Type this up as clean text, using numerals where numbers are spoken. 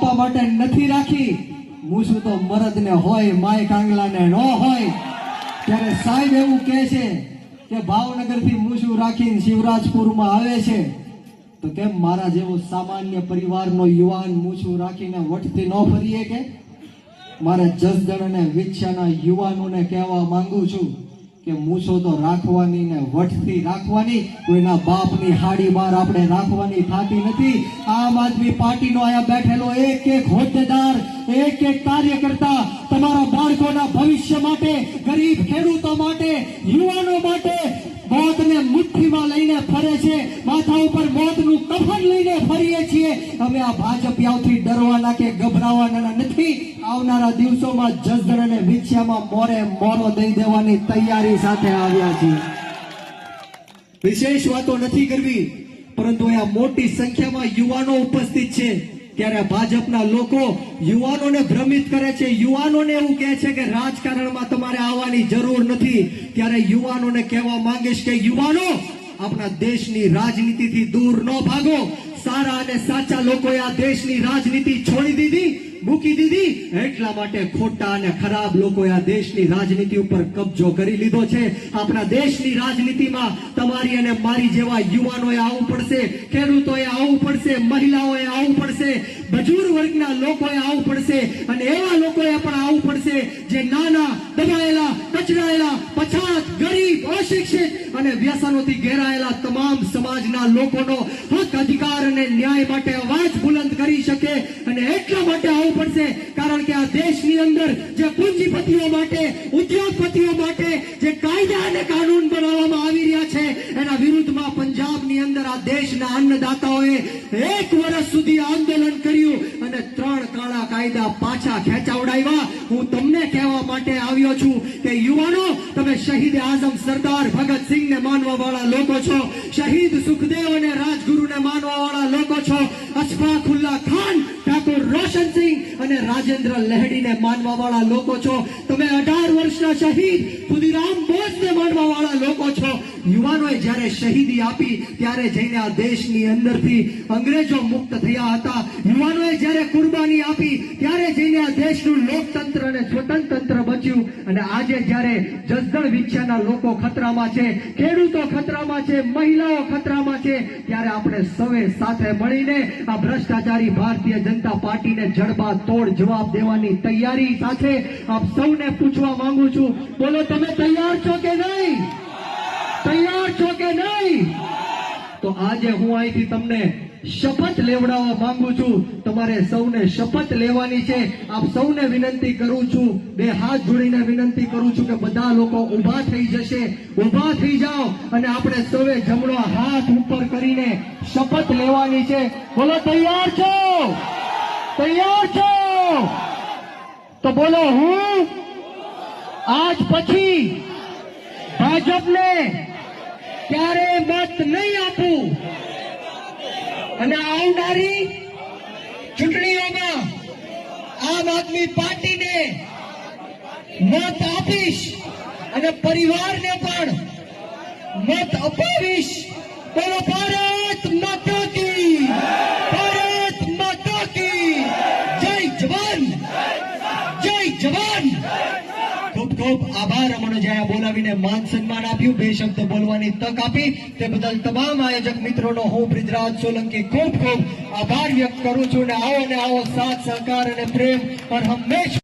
આપવા માટે નથી રાખી. મૂછું તો મરદને હોય, માય કાંગલાને ન હોય. ત્યારે સાહેબ એવું કહે છે કે ભાવનગરથી મૂછું રાખીને શિવરાજપુરમાં આવે છે, તો કેમ મારા જેવો સામાન્ય પરિવારનો યુવાન મૂછું રાખીને વટથી ન ફરીએ? કે મારે જસદણ અને વિછ્યાના યુવાનોને કહેવા માંગુ છું કે મૂછો તો રાખવાની ને વટથી રાખવાની, કોઈના બાપની હાડી બહાર આપણે રાખવાની થતી નથી. આમ આદમી પાર્ટીનો અહીંયા બેઠેલો એક એક હોદ્દેદાર, એક એક કાર્યકર્તા તમારા બાળકોના ભવિષ્ય માટે, ગરીબ ખેડૂતો માટે, યુવાનો માટે મોતને મુઠ્ઠીમાં લઈને ફરે છે. માથા ઉપર મોતનું કફન લઈને ફરીએ છીએ. અમે આ ભાજપિયાઓથી ડરવાના કે ગભરાવાના નથી. આવનારા દિવસોમાં જસદણ અને વિછ્યામાં મોરે મોરો દઈ દેવાની તૈયારી સાથે આવ્યા છીએ. વિશેષ વાતો નથી કરવી, પરંતુ અહીંયા મોટી સંખ્યામાં યુવાનો ઉપસ્થિત છે. ત્યારે ભાજપના લોકો યુવાનોને ભ્રમિત કરે છે, યુવાનોને એવું કહે છે કે રાજકારણમાં તમારે આવવાની જરૂર નથી. ત્યારે યુવાનોને કહેવા માંગીશ કે યુવાનો, આપણા દેશની રાજનીતિથી દૂર ન ભાગો. સારા અને સાચા લોકોએ આ દેશની રાજનીતિ છોડી દીધી, મૂકી દીધી. એટલા માટે ખોટા અને ખરાબ લોકોએ આ દેશની રાજનીતિ ઉપર કબજો કરી લીધો છે. આપણા દેશની રાજનીતિમાં તમારી અને મારી જેવા યુવાનોએ આવવું પડશે, ખેડૂતોએ આવવું પડશે, મહિલાઓએ આવવું પડશે, મજૂર વર્ગના લોકોએ આવવું પડશે, અને એવા લોકોએ પણ આવવું પડશે જે નાના, દબાયેલા, કચડાયેલા, પછાત, ગરીબ, અશિક્ષિત અને વ્યસનોથી ઘેરાયેલા તમામ સમાજના લોકોનો હક, અધિકાર અને ન્યાય માટે અવાજ બુલંદ કરી શકે. અને એટલા માટે આવવું પડશે કારણ કે આ દેશની અંદર જે પૂંજીપતિઓ માટે, ઉદ્યોગપતિઓ માટે જે કાયદા અને કાનૂન બનાવવામાં આવી રહ્યા છે, એના વિરુદ્ધમાં પંજાબની અંદર આ દેશના અન્નદાતાઓએ 1 વર્ષ સુધી આંદોલન કર્યું અને 3 કાળા કાયદા પાછા ખેંચાવડાવ્યા. હું તમને કહેવા માટે આવ્યો છું કે યુવાનો, તમે શહીદ આઝમ સરદાર ભગતસિંહને માનવા વાળા લોકો છો, શહીદ સુખદેવ અને રાજગુરુને માનવા વાળા લોકો છો, અશફાકુલ્લા ખાન, ઠાકોર રોશનસિંહ અને રાજેન્દ્ર લહેડીને માનવા વાળા લોકો છો. તમે 18 વર્ષના શહીદ ખુદીરામ બોઝને માનવા વાળા લોકો છો. યુવાનોએ જ્યારે શહીદી આપી ત્યારે જઈને આ દેશની અંદરથી અંગ્રેજો મુક્ત થયા હતા. યુવાનોએ જ્યારે કુરબાની આપી ત્યારે જઈને આ દેશનું લોકતંત્ર અને સ્વતંત્ર બચ્યું. અને આજે જ્યારે જસદણ વિછ્યાના લોકો ખતરામાં છે, ખેડૂતો ખતરામાં છે, મહિલાઓ ખતરામાં છે, ત્યારે આપણે સૌએ સાથે મળીને આ ભ્રષ્ટાચારી ભારતીય જનતા પાર્ટીને જડબા તોડ જવાબ દેવાની તૈયારી સાથે આપ સૌને પૂછવા માંગુ છું, બોલો તમે તૈયાર છો કે નહીં? તૈયાર છો કે નહીં? તો આજે હું અહીંથી તમને શપથ લેવડાવવા માંગુ છું. તમારે સૌને શપથ લેવાની છે. આપ સૌને વિનંતી કરું છું, 2 હાથ જોડીને વિનંતી કરું છું કે બધા લોકો ઊભા થઈ જશે. ઊભા થઈ જાઓ અને આપણે સૌએ જમણો હાથ ઉપર કરીને શપથ લેવાની છે. બોલો તૈયાર છો? તૈયાર છો? તો બોલો, હું આજ પછી ભાજપને ક્યારે મત નહીં આપું અને આવનારી ચૂંટણીઓમાં આમ આદમી પાર્ટીને મત આપીશ અને પરિવારને પણ મત અપાવીશ. બોલો ભારત માતા કી, ભારત માતા કી જય જવાન, જય જવાન. ખૂબ ખૂબ આભાર. અમને જ્યાં બોલાવીને માન સન્માન આપ્યું, 2 શબ્દ બોલવાની તક આપી, તે બદલ તમામ આયોજક મિત્રોનો હું બ્રિજરાજ સોલંકી ખૂબ ખૂબ આભાર વ્યક્ત કરું છું. અને આવો સાથ સહકાર અને પ્રેમ પર હંમેશા